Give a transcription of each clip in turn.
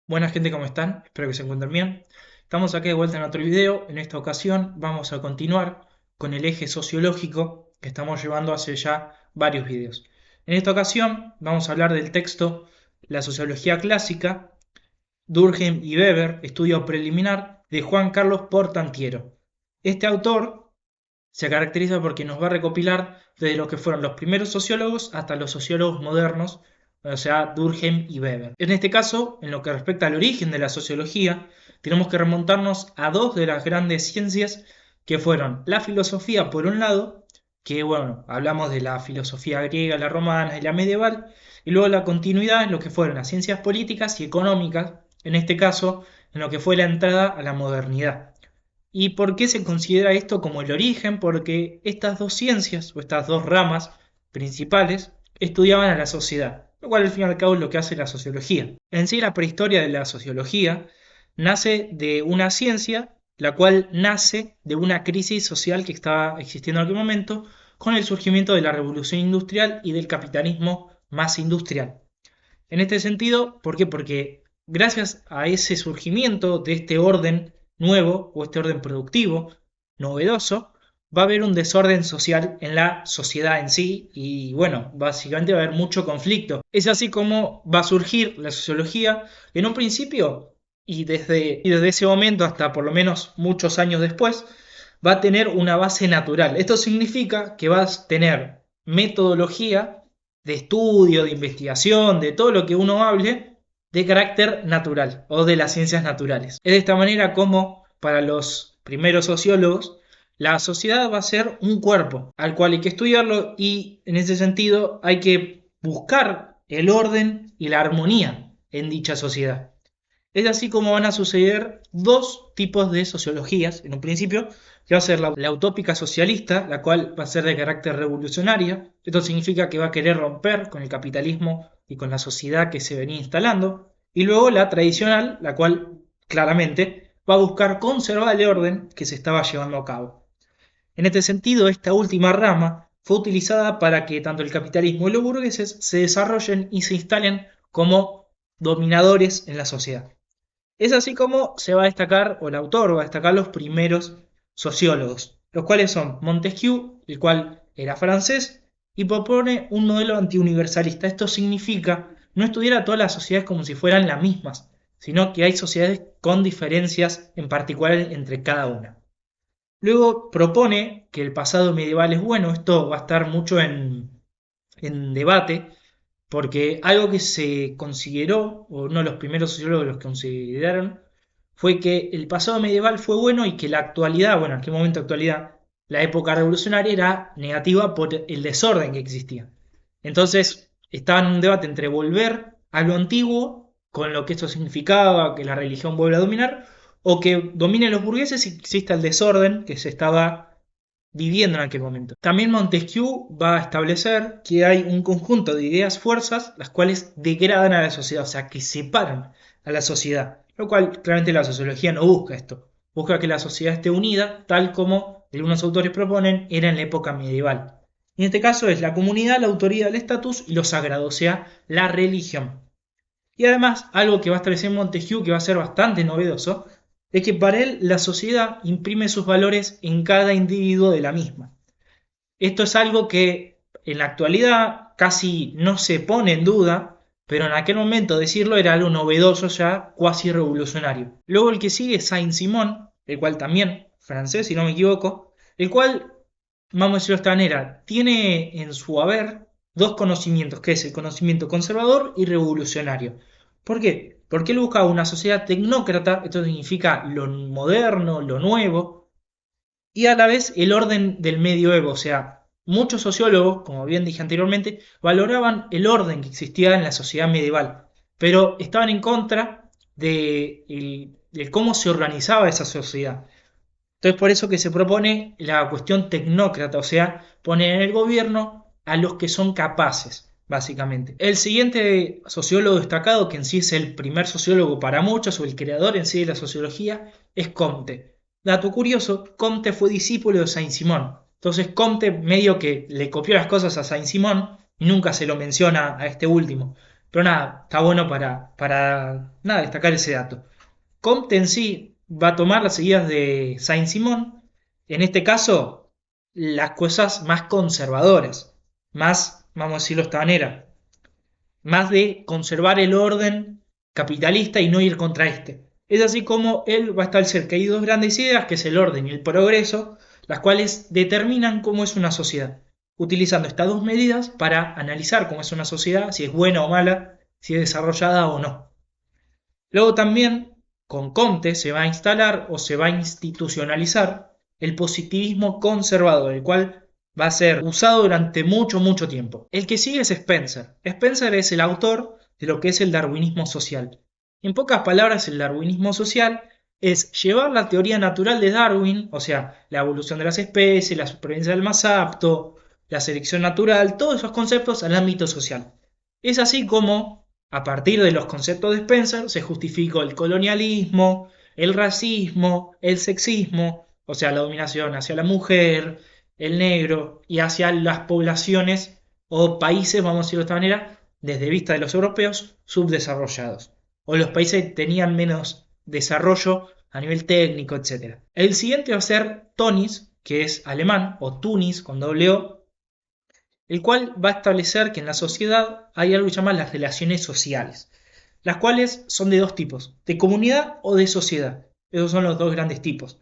Buena gente, ¿cómo están? Espero que se encuentren bien. Estamos aquí de vuelta en otro video. En esta ocasión vamos a continuar con el eje sociológico que estamos llevando hace ya varios videos. En esta ocasión vamos a hablar del texto La sociología clásica, Durkheim y Weber, estudio preliminar de Juan Carlos Portantiero. Este autor se caracteriza porque nos va a recopilar desde lo que fueron los primeros sociólogos hasta los sociólogos modernos, o sea, Durkheim y Weber. En este caso, en lo que respecta al origen de la sociología, tenemos que remontarnos a dos de las grandes ciencias que fueron la filosofía por un lado, que bueno, hablamos de la filosofía griega, la romana y la medieval, y luego la continuidad en lo que fueron las ciencias políticas y económicas, en este caso, en lo que fue la entrada a la modernidad. ¿Y por qué se considera esto como el origen? Porque estas dos ciencias o estas dos ramas principales estudiaban a la sociedad, lo cual al fin y al cabo es lo que hace la sociología. En sí, la prehistoria de la sociología nace de una ciencia la cual nace de una crisis social que estaba existiendo en aquel momento con el surgimiento de la revolución industrial y del capitalismo más industrial. En este sentido, ¿por qué? Porque gracias a ese surgimiento de este orden nuevo o este orden productivo, novedoso, va a haber un desorden social en la sociedad en sí y bueno, básicamente va a haber mucho conflicto. Es así como va a surgir la sociología en un principio y desde ese momento hasta por lo menos muchos años después va a tener una base natural. Esto significa que va a tener metodología de estudio, de investigación, de todo lo que uno hable, de carácter natural o de las ciencias naturales. Es de esta manera como para los primeros sociólogos la sociedad va a ser un cuerpo al cual hay que estudiarlo y en ese sentido hay que buscar el orden y la armonía en dicha sociedad. Es así como van a suceder dos tipos de sociologías en un principio, que va a ser la utópica socialista, la cual va a ser de carácter revolucionaria. Esto significa que va a querer romper con el capitalismo y con la sociedad que se venía instalando. Y luego la tradicional, la cual claramente va a buscar conservar el orden que se estaba llevando a cabo. En este sentido, esta última rama fue utilizada para que tanto el capitalismo y los burgueses se desarrollen y se instalen como dominadores en la sociedad. Es así como se va a destacar, o el autor va a destacar los primeros sociólogos, los cuales son Montesquieu, el cual era francés, y propone un modelo antiuniversalista. Esto significa no estudiar a todas las sociedades como si fueran las mismas, sino que hay sociedades con diferencias en particular entre cada una. Luego propone que el pasado medieval es bueno, esto va a estar mucho en debate, porque algo que se consideró, o uno de los primeros sociólogos los consideraron, fue que el pasado medieval fue bueno y que la actualidad, bueno, en aquel momento actualidad, la época revolucionaria era negativa por el desorden que existía. Entonces, estaba en un debate entre volver a lo antiguo, con lo que esto significaba, que la religión vuelva a dominar, o que dominen los burgueses y exista el desorden que se estaba viviendo en aquel momento. También Montesquieu va a establecer que hay un conjunto de ideas fuerzas las cuales degradan a la sociedad, o sea, que separan a la sociedad, lo cual claramente la sociología no busca esto, busca que la sociedad esté unida, tal como algunos autores proponen era en la época medieval. En este caso es la comunidad, la autoridad, el estatus y lo sagrado, o sea, la religión. Y además, algo que va a establecer Montesquieu, que va a ser bastante novedoso, es que para él la sociedad imprime sus valores en cada individuo de la misma. Esto es algo que en la actualidad casi no se pone en duda, pero en aquel momento decirlo era algo novedoso ya, cuasi revolucionario. Luego el que sigue es Saint-Simon, el cual también, francés si no me equivoco, el cual, vamos a decirlo de esta manera, tiene en su haber dos conocimientos, que es el conocimiento conservador y revolucionario. ¿Por qué? Porque él busca una sociedad tecnócrata, esto significa lo moderno, lo nuevo, y a la vez el orden del medioevo, o sea, muchos sociólogos, como bien dije anteriormente, valoraban el orden que existía en la sociedad medieval, pero estaban en contra de cómo se organizaba esa sociedad. Entonces por eso que se propone la cuestión tecnócrata, o sea, poner en el gobierno a los que son capaces, básicamente. El siguiente sociólogo destacado, que en sí es el primer sociólogo para muchos, o el creador en sí de la sociología, es Comte. Dato curioso, Comte fue discípulo de Saint-Simon. Entonces Comte medio que le copió las cosas a Saint-Simon y nunca se lo menciona a este último. Pero nada, está bueno para nada, destacar ese dato. Comte en sí va a tomar las ideas de Saint-Simon, en este caso, las cosas más conservadoras, más, vamos a decirlo de esta manera, más de conservar el orden capitalista y no ir contra este. Es así como él va a establecer que hay dos grandes ideas, que es el orden y el progreso, las cuales determinan cómo es una sociedad, utilizando estas dos medidas para analizar cómo es una sociedad, si es buena o mala, si es desarrollada o no. Luego también con Comte se va a instalar o se va a institucionalizar el positivismo conservador, el cual va a ser usado durante mucho, mucho tiempo. El que sigue es Spencer. Spencer es el autor de lo que es el darwinismo social. En pocas palabras, el darwinismo social es llevar la teoría natural de Darwin, o sea, la evolución de las especies, la supervivencia del más apto, la selección natural, todos esos conceptos al ámbito social. Es así como, a partir de los conceptos de Spencer, se justificó el colonialismo, el racismo, el sexismo, o sea, la dominación hacia la mujer, el negro y hacia las poblaciones o países, vamos a decirlo de esta manera, desde vista de los europeos, subdesarrollados. O los países que tenían menos desarrollo a nivel técnico, etc. El siguiente va a ser Tonis, que es alemán, o Tunis con doble O, el cual va a establecer que en la sociedad hay algo que se llama las relaciones sociales, las cuales son de dos tipos, de comunidad o de sociedad. Esos son los dos grandes tipos.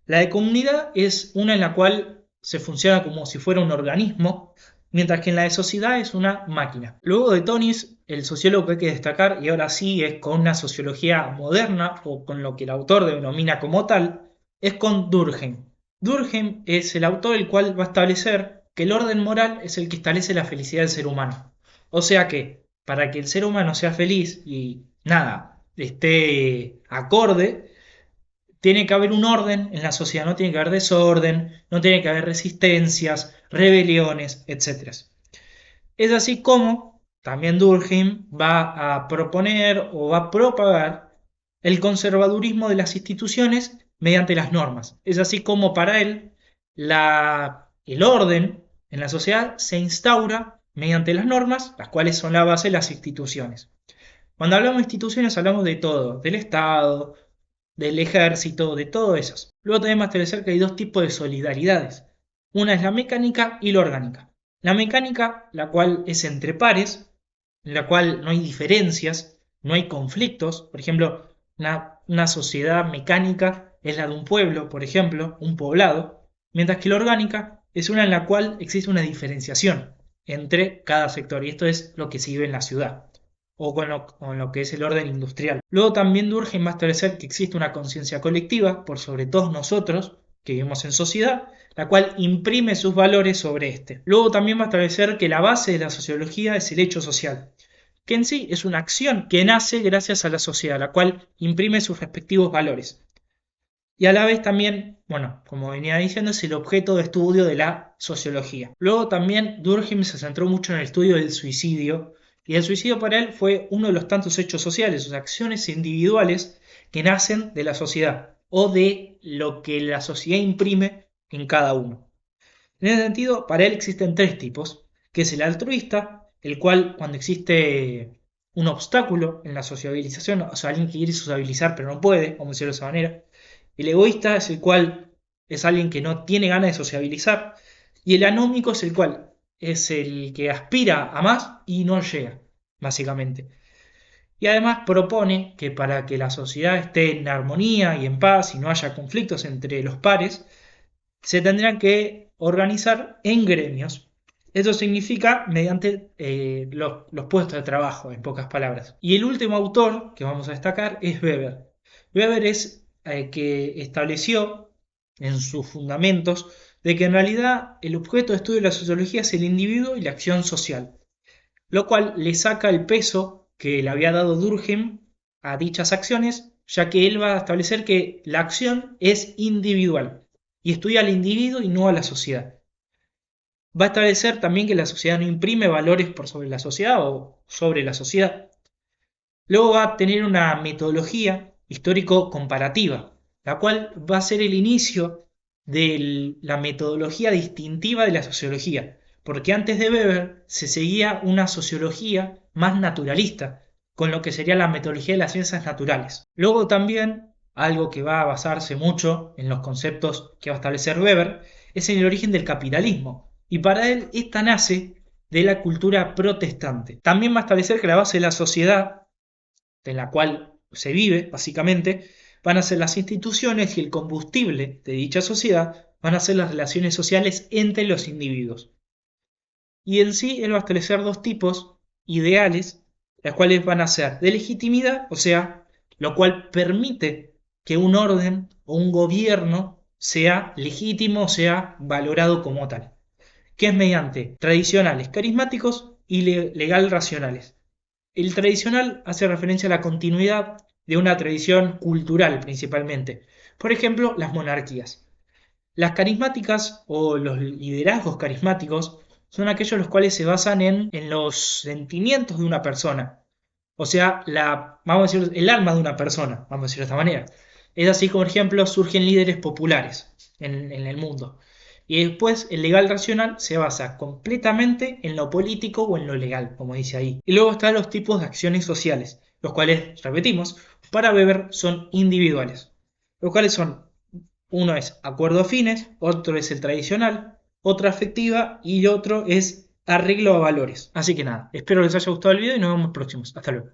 La de comunidad es una en la cual se funciona como si fuera un organismo, mientras que en la de sociedad es una máquina. Luego de Tonis, el sociólogo que hay que destacar, y ahora sí es con una sociología moderna, o con lo que el autor denomina como tal, es con Durkheim. Durkheim es el autor el cual va a establecer que el orden moral es el que establece la felicidad del ser humano. O sea que, para que el ser humano sea feliz y nada, esté acorde, tiene que haber un orden en la sociedad, no tiene que haber desorden, no tiene que haber resistencias, rebeliones, etc. Es así como también Durkheim va a proponer o va a propagar el conservadurismo de las instituciones mediante las normas. Es así como para él el orden en la sociedad se instaura mediante las normas, las cuales son la base de las instituciones. Cuando hablamos de instituciones hablamos de todo, del Estado, del ejército, de todo eso. Luego también va a establecer que hay dos tipos de solidaridades. Una es la mecánica y la orgánica. La mecánica, la cual es entre pares, en la cual no hay diferencias, no hay conflictos. Por ejemplo, una sociedad mecánica es la de un pueblo, por ejemplo, un poblado, mientras que la orgánica es una en la cual existe una diferenciación entre cada sector, y esto es lo que se vive en la ciudad o con lo que es el orden industrial. Luego también Durkheim va a establecer que existe una conciencia colectiva por sobre todos nosotros que vivimos en sociedad, la cual imprime sus valores sobre este. Luego también va a establecer que la base de la sociología es el hecho social, que en sí es una acción que nace gracias a la sociedad, la cual imprime sus respectivos valores. Y a la vez también, bueno, como venía diciendo, es el objeto de estudio de la sociología. Luego también Durkheim se centró mucho en el estudio del suicidio, y el suicidio para él fue uno de los tantos hechos sociales, o sea, acciones individuales que nacen de la sociedad, o de lo que la sociedad imprime en cada uno. En ese sentido, para él existen tres tipos, que es el altruista, el cual cuando existe un obstáculo en la sociabilización, o sea, alguien que quiere sociabilizar pero no puede, vamos a decirlo de esa manera. El egoísta es el cual es alguien que no tiene ganas de sociabilizar. Y el anómico es el cual es el que aspira a más y no llega, básicamente. Y además propone que para que la sociedad esté en armonía y en paz y no haya conflictos entre los pares, se tendrán que organizar en gremios. Eso significa mediante los puestos de trabajo, en pocas palabras. Y el último autor que vamos a destacar es Weber. Weber es que estableció en sus fundamentos de que en realidad el objeto de estudio de la sociología es el individuo y la acción social, lo cual le saca el peso que le había dado Durkheim a dichas acciones, ya que él va a establecer que la acción es individual y estudia al individuo y no a la sociedad. Va a establecer también que la sociedad no imprime valores por sobre la sociedad o sobre la sociedad. Luego va a tener una metodología histórico-comparativa, la cual va a ser el inicio de la metodología distintiva de la sociología, porque antes de Weber se seguía una sociología más naturalista, con lo que sería la metodología de las ciencias naturales. Luego también, algo que va a basarse mucho en los conceptos que va a establecer Weber, es en el origen del capitalismo, y para él esta nace de la cultura protestante. También va a establecer que la base de la sociedad, en la cual se vive, básicamente, van a ser las instituciones y el combustible de dicha sociedad van a ser las relaciones sociales entre los individuos. Y en sí él va a establecer dos tipos ideales, las cuales van a ser de legitimidad, o sea, lo cual permite que un orden o un gobierno sea legítimo, o sea valorado como tal, que es mediante tradicionales carismáticos y legal racionales. El tradicional hace referencia a la continuidad de una tradición cultural principalmente, por ejemplo, las monarquías. Las carismáticas o los liderazgos carismáticos son aquellos los cuales se basan en los sentimientos de una persona, o sea, vamos a decir, el alma de una persona, vamos a decirlo de esta manera. Es así como, por ejemplo, surgen líderes populares en el mundo. Y después el legal racional se basa completamente en lo político o en lo legal, como dice ahí. Y luego están los tipos de acciones sociales, los cuales, repetimos, para Weber son individuales. Los cuales son, uno es acuerdo a fines, otro es el tradicional, otra afectiva y otro es arreglo a valores. Así que nada, espero les haya gustado el video y nos vemos próximos. Hasta luego.